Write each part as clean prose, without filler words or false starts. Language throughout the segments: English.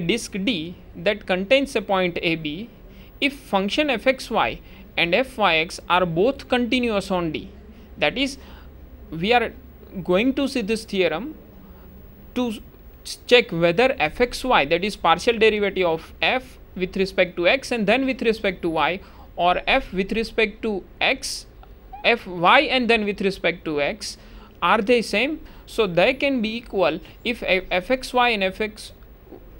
disk D that contains a point AB if function fxy and fyx are both continuous on D. That is, we are going to see this theorem to check whether fxy, that is partial derivative of f with respect to x and then with respect to y, or f with respect to x, fy and then with respect to x, are they same? So they can be equal if fxy and fxy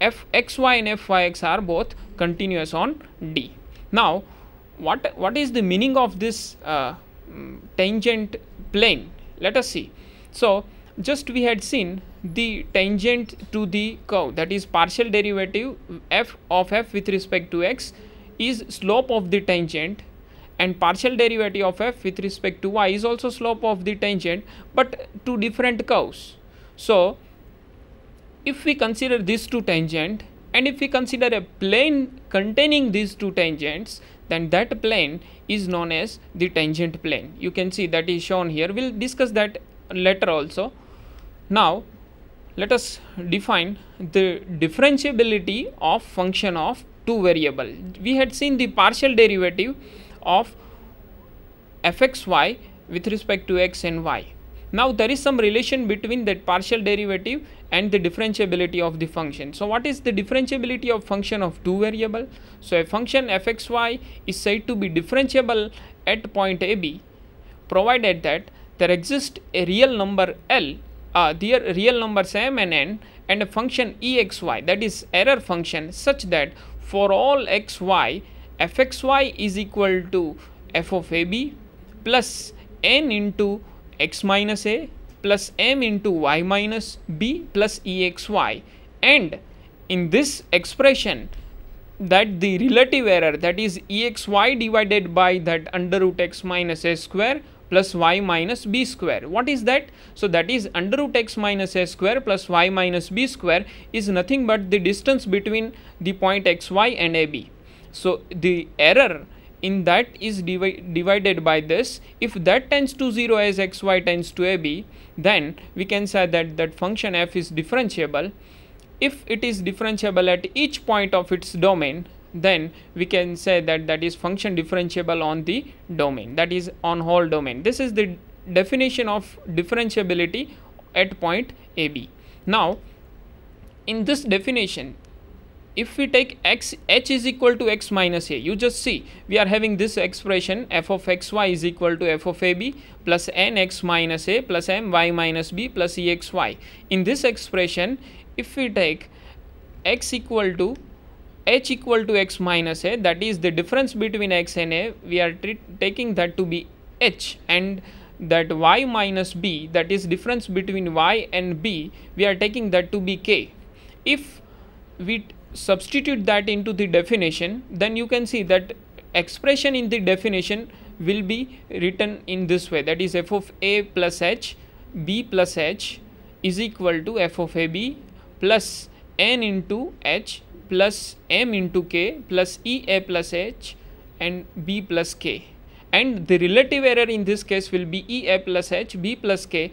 and fyx are both continuous on D. Now what is the meaning of this tangent plane? Let us see. So just we had seen the tangent to the curve, that is partial derivative f of f with respect to x is slope of the tangent, and partial derivative of f with respect to y is also slope of the tangent, but to different curves. So if we consider these two tangent and if we consider a plane containing these two tangents, then that plane is known as the tangent plane. You can see that is shown here. We will discuss that later also. Now let us define the differentiability of function of two variable. We had seen the partial derivative of fxy with respect to x and y. Now there is some relation between that partial derivative and the differentiability of the function. So what is the differentiability of function of two variable? So a function fxy is said to be differentiable at point AB provided that there exists a real number L, the real numbers m and n, and a function exy, that is error function, such that for all xy fxy is equal to f of AB plus n into x minus a plus m into y minus b plus exy, and in this expression that the relative error, that is exy divided by that under root x minus a square plus y minus b square. What is that? So that is under root x minus a square plus y minus b square is nothing but the distance between the point xy and AB. So the error in that is divided by this. If that tends to 0 as xy tends to AB, then we can say that that function f is differentiable. If it is differentiable at each point of its domain, then we can say that that is function differentiable on the domain, that is on whole domain. This is the definition of differentiability at point AB. Now in this definition, if we take h is equal to x minus a, you just see we are having this expression f of xy is equal to f of ab plus n x minus a plus m y minus b plus exy. In this expression, if we take x equal to h equal to x minus a, that is the difference between x and a, we are taking that to be h, and that y minus b, that is difference between y and b, we are taking that to be k. If we substitute that into the definition, then you can see that expression in the definition will be written in this way, that is f of a plus h b plus h is equal to f of ab plus n into h plus m into k plus ea plus h and b plus k, and the relative error in this case will be ea plus h b plus k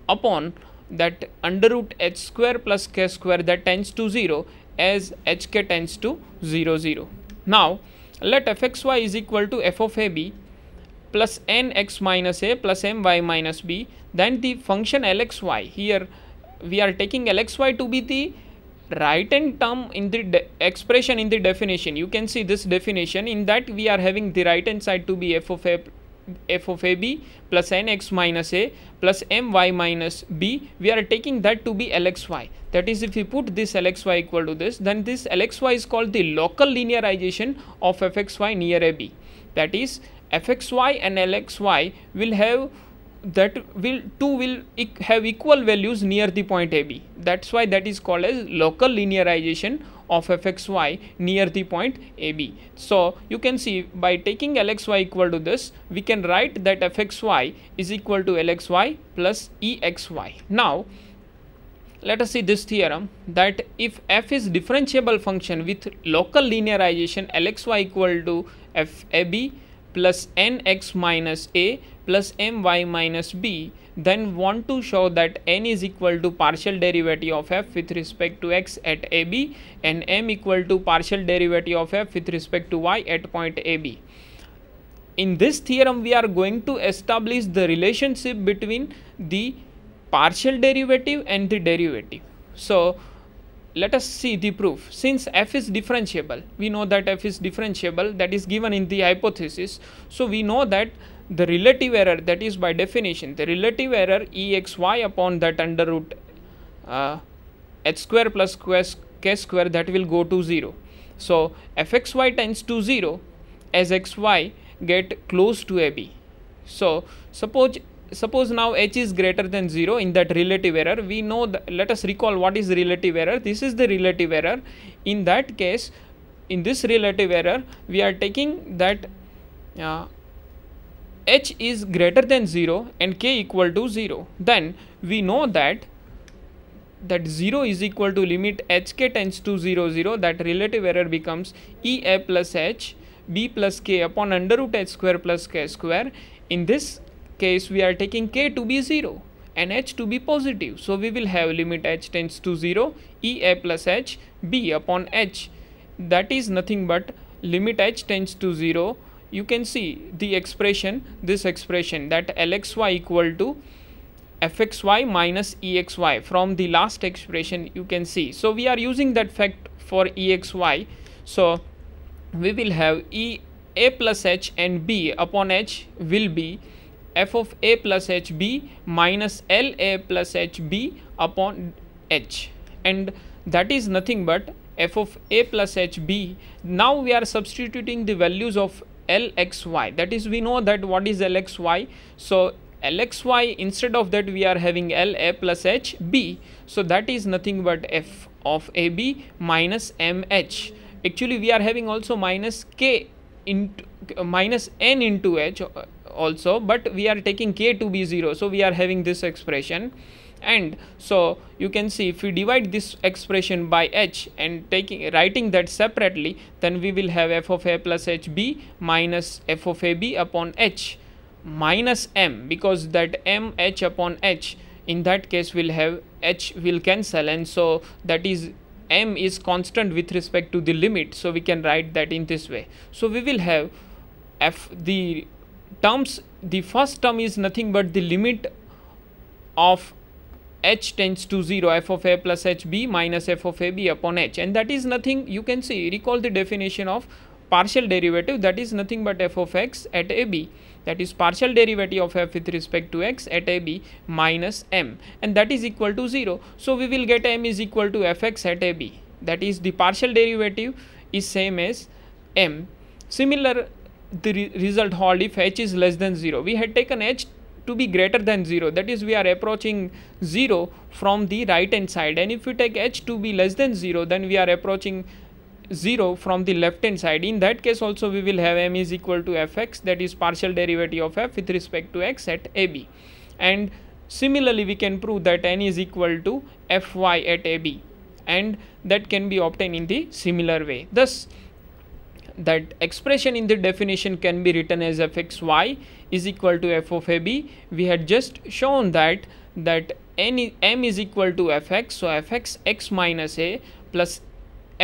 upon that under root h square plus k square that tends to 0 as hk tends to 0 0. Now let fxy is equal to f of ab plus n x minus a plus m y minus b, then the function lxy, here we are taking lxy to be the right hand term in the expression in the definition. You can see this definition, in that we are having the right hand side to be f of ab plus n x minus a plus m y minus b, we are taking that to be lxy. That is, if we put this lxy equal to this, then this lxy is called the local linearization of fxy near ab. That is, fxy and lxy will have have equal values near the point ab. That's why that is called as local linearization of fxy near the point ab. So you can see by taking lxy equal to this, we can write that fxy is equal to lxy plus exy. Now let us see this theorem, that if f is differentiable function with local linearization, lxy equal to f ab plus n x minus a plus my minus b, then want to show that n is equal to partial derivative of f with respect to x at AB and m equal to partial derivative of f with respect to y at point AB. In this theorem, we are going to establish the relationship between the partial derivative and the derivative. So let us see the proof. Since f is differentiable, we know that f is differentiable, that is given in the hypothesis. So we know that the relative error, that is by definition the relative error exy upon that under root h square plus k square, that will go to 0. So fxy tends to 0 as xy get close to AB. So suppose now h is greater than 0 in that relative error. We know that, let us recall what is relative error. This is the relative error. In that case, in this relative error, we are taking that h is greater than 0 and k equal to 0. Then we know that 0 is equal to limit hk tends to 0 0, that relative error becomes ea plus h b plus k upon under root h square plus k square. In this case, we are taking k to be 0 and h to be positive. So we will have limit h tends to 0 ea plus h b upon h, that is nothing but limit h tends to 0. You can see the expression, this expression, that lxy equal to fxy minus exy. From the last expression you can see. So we are using that fact for exy. So we will have e a plus h and b upon h will be f of a plus h b minus l a plus h b upon h, and that is nothing but f of a plus h b. Now we are substituting the values of lxy, that is we know that what is lxy. So lxy, instead of that we are having la plus h b, so that is nothing but f of ab minus mh. Actually we are having also minus k into minus n into h also, but we are taking k to be 0, so we are having this expression. And so you can see, if we divide this expression by h and writing that separately, then we will have f of a plus h b minus f of a b upon h minus m, because that m h upon h, in that case will have h will cancel, and so that is m is constant with respect to the limit, so we can write that in this way. So we will have f, the terms, the first term is nothing but the limit of h tends to 0 f of a plus h b minus f of a b upon h, and that is nothing, you can see, recall the definition of partial derivative, that is nothing but f of x at a b, that is partial derivative of f with respect to x at a b minus m, and that is equal to 0. So we will get m is equal to fx at a b, that is the partial derivative is same as m. Similar the result hold if h is less than 0. We had taken h to be greater than 0, that is we are approaching 0 from the right hand side, and if we take h to be less than 0, then we are approaching 0 from the left hand side. In that case also we will have m is equal to fx, that is partial derivative of f with respect to x at ab, and similarly we can prove that n is equal to fy at ab, and that can be obtained in the similar way. Thus that expression in the definition can be written as fxy is equal to f of ab. We had just shown that m is equal to fx, so fx x minus a plus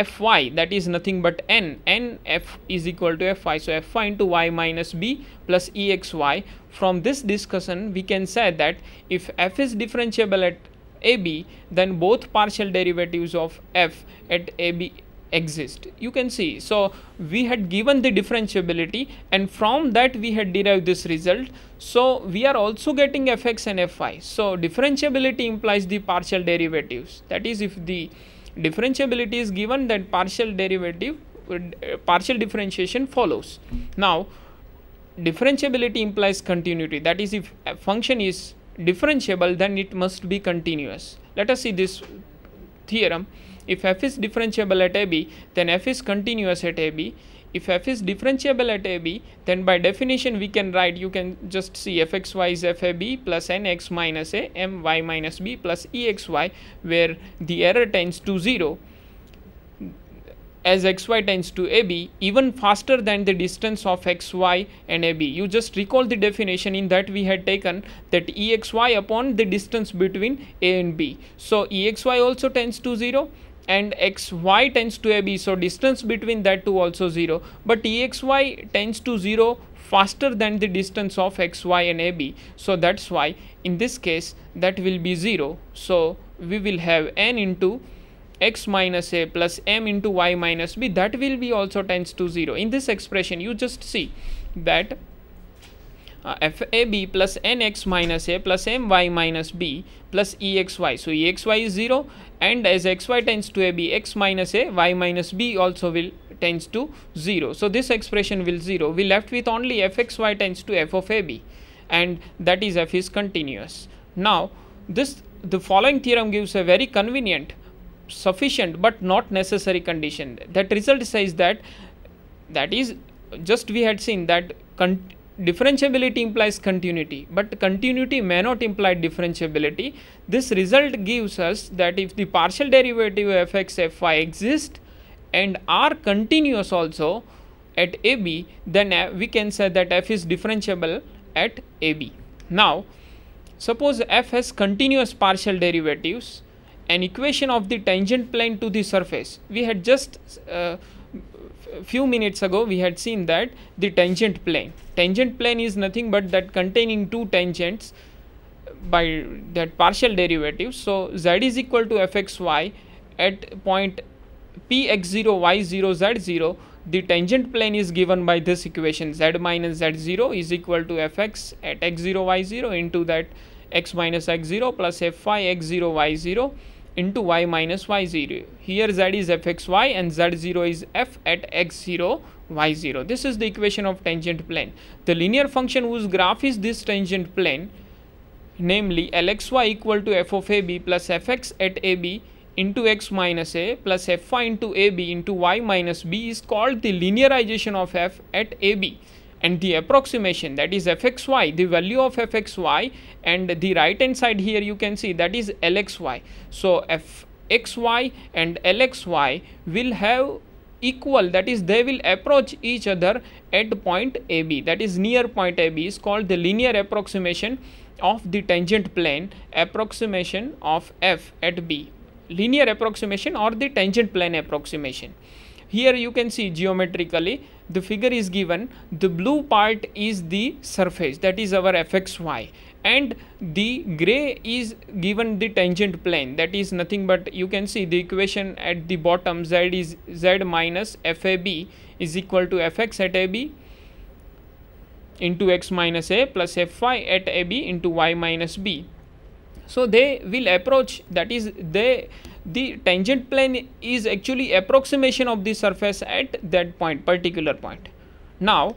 fy, that is nothing but n f is equal to fy, so fy into y minus b plus exy. From this discussion we can say that if f is differentiable at ab, then both partial derivatives of f at ab exist. You can see, so we had given the differentiability, and from that we had derived this result. So we are also getting fx and fy. So differentiability implies the partial derivatives, that is if the differentiability is given, then partial derivative partial differentiation follows. Now differentiability implies continuity, that is if a function is differentiable then it must be continuous. Let us see this theorem. If f is differentiable at ab, then f is continuous at ab. If f is differentiable at ab, then by definition we can write, you can just see fxy is fab plus nx minus a my minus b plus exy, where the error tends to 0. as xy tends to AB even faster than the distance of xy and AB. You just recall the definition. In that we had taken that EXY upon the distance between A and B. So EXY also tends to 0 and xy tends to AB, so distance between that two also 0, but EXY tends to 0 faster than the distance of xy and AB. So that's why in this case that will be 0. So we will have n into x minus a plus m into y minus b, that will be also tends to 0. In this expression you just see that FAB plus nx minus a plus my minus b plus EXY. So EXY is 0, and as xy tends to AB, x minus a y minus b also will tends to 0. So this expression will 0. We left with only fxy tends to f of AB, and that is f is continuous. Now the following theorem gives a very convenient, sufficient but not necessary condition. That result says that is just we had seen that differentiability implies continuity, but continuity may not imply differentiability. This result gives us that if the partial derivative of fx fy exist and are continuous also at AB, then we can say that f is differentiable at AB. Now suppose f has continuous partial derivatives, an equation of the tangent plane to the surface. We had just few minutes ago we had seen that the tangent plane is nothing but that containing two tangents by that partial derivatives. So z is equal to fxy at point p x0 y0 z0. The tangent plane is given by this equation, z minus z0 is equal to fx at x0 y0 into that x minus x0 plus fy x0 y0 into y minus y0. Here z is fxy and z0 is f at x0 y0. This is the equation of tangent plane. The linear function whose graph is this tangent plane, namely lxy equal to f of AB plus fx at AB into x minus a plus fy into AB into y minus b, is called the linearization of f at AB. And the approximation, that is fxy, the value of fxy, and the right hand side here you can see that is lxy. So fxy and lxy will have equal, that is they will approach each other at point AB, that is near point AB, is called the linear approximation of the tangent plane, approximation of f at B, linear approximation or the tangent plane approximation. Here you can see geometrically the figure is given. The blue part is the surface, that is our fxy, and the gray is given the tangent plane, that is nothing but you can see the equation at the bottom, z is z minus fab is equal to fx at AB into x minus a plus fy at AB into y minus b. So they will approach, that is the tangent plane is actually approximation of the surface at that point, particular point. Now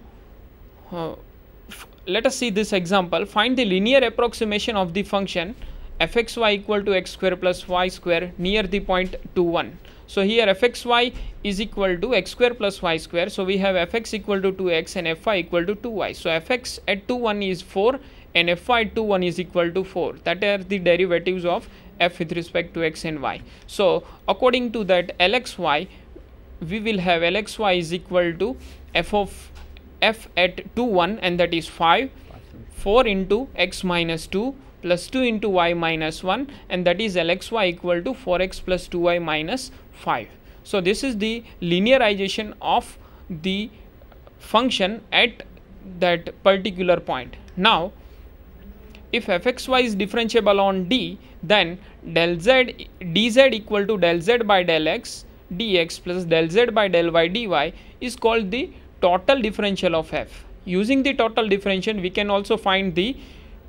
let us see this example. Find the linear approximation of the function fxy equal to x square plus y square near the point 2 1. So here fxy is equal to x square plus y square, so we have fx equal to 2x and fy equal to 2y. So fx at 2 1 is 4 and fy at 2 1 is equal to 4. That are the derivatives of f with respect to x and y. So according to that lxy, we will have lxy is equal to f of f at 2 1, and that is 5, 4 into x minus 2 plus 2 into y minus 1, and that is lxy equal to 4x plus 2y minus 5. So this is the linearization of the function at that particular point. Now if fxy is differentiable on D, then del z dz equal to del z by del x dx plus del z by del y dy is called the total differential of f. Using the total differential, we can also find the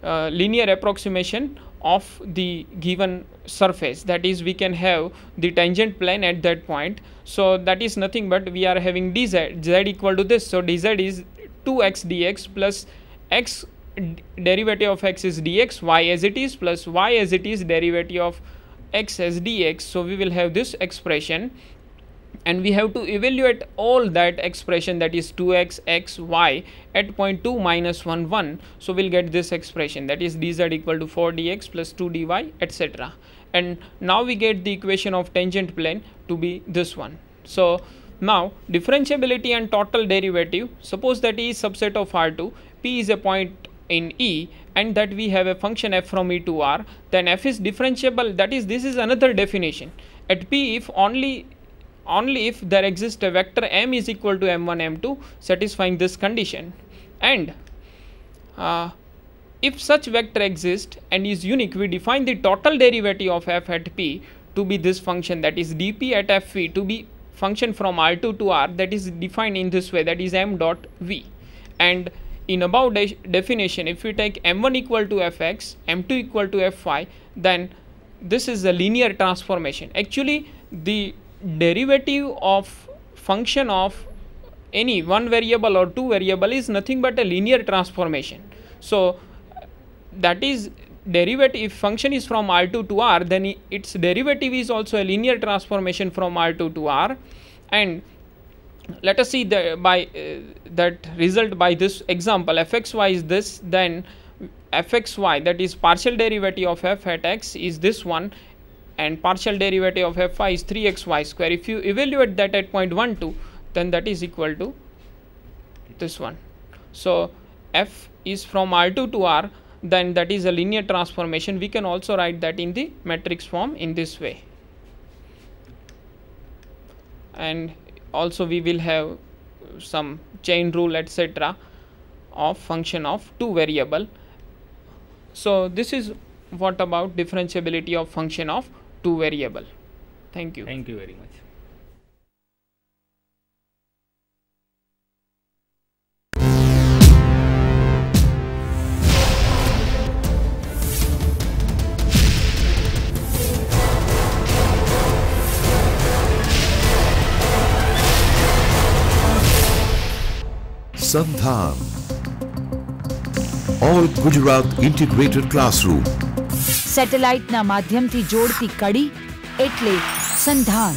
linear approximation of the given surface, that is we can have the tangent plane at that point. So that is nothing but we are having dz, z equal to this, so dz is 2x dx plus x derivative of x is dx, y as it is plus y as it is derivative of x as dx. So we will have this expression, and we have to evaluate all that expression, that is 2x x y at point 2 minus 1 1. So we'll get this expression, that is dz equal to 4 dx plus 2 dy etc. And now we get the equation of tangent plane to be this one. So Now differentiability and total derivative, suppose that E is subset of R2, P is a point in E, and that we have a function f from E to R, then f is differentiable. That is, this is another definition. At P, if only if there exists a vector m is equal to m1 m2 satisfying this condition, and if such vector exists and is unique, we define the total derivative of f at P to be this function, that is dp at fv to be function from R2 to R, that is defined in this way, that is m dot v. And in above definition, if we take m1 equal to fx, m2 equal to fy, then this is a linear transformation. Actually, the derivative of function of any one variable or two variable is nothing but a linear transformation. So that is derivative, if function is from R2 to R, then its derivative is also a linear transformation from R2 to R. And let us see that result by this example. Fxy is this, then fxy, that is partial derivative of f at x, is this one, and partial derivative of fy is 3xy square. If you evaluate that at point 1 2, then that is equal to this one. So f is from R2 to R, then that is a linear transformation. We can also write that in the matrix form in this way. And also we will have some chain rule etc. of function of two variable. So this is what about differentiability of function of two variable. Thank you. Thank you very much. Sandhan all Gujarat integrated classroom સેટેલાઇટના માધ્યમથી જોડતી કડી એટલે સંધાન.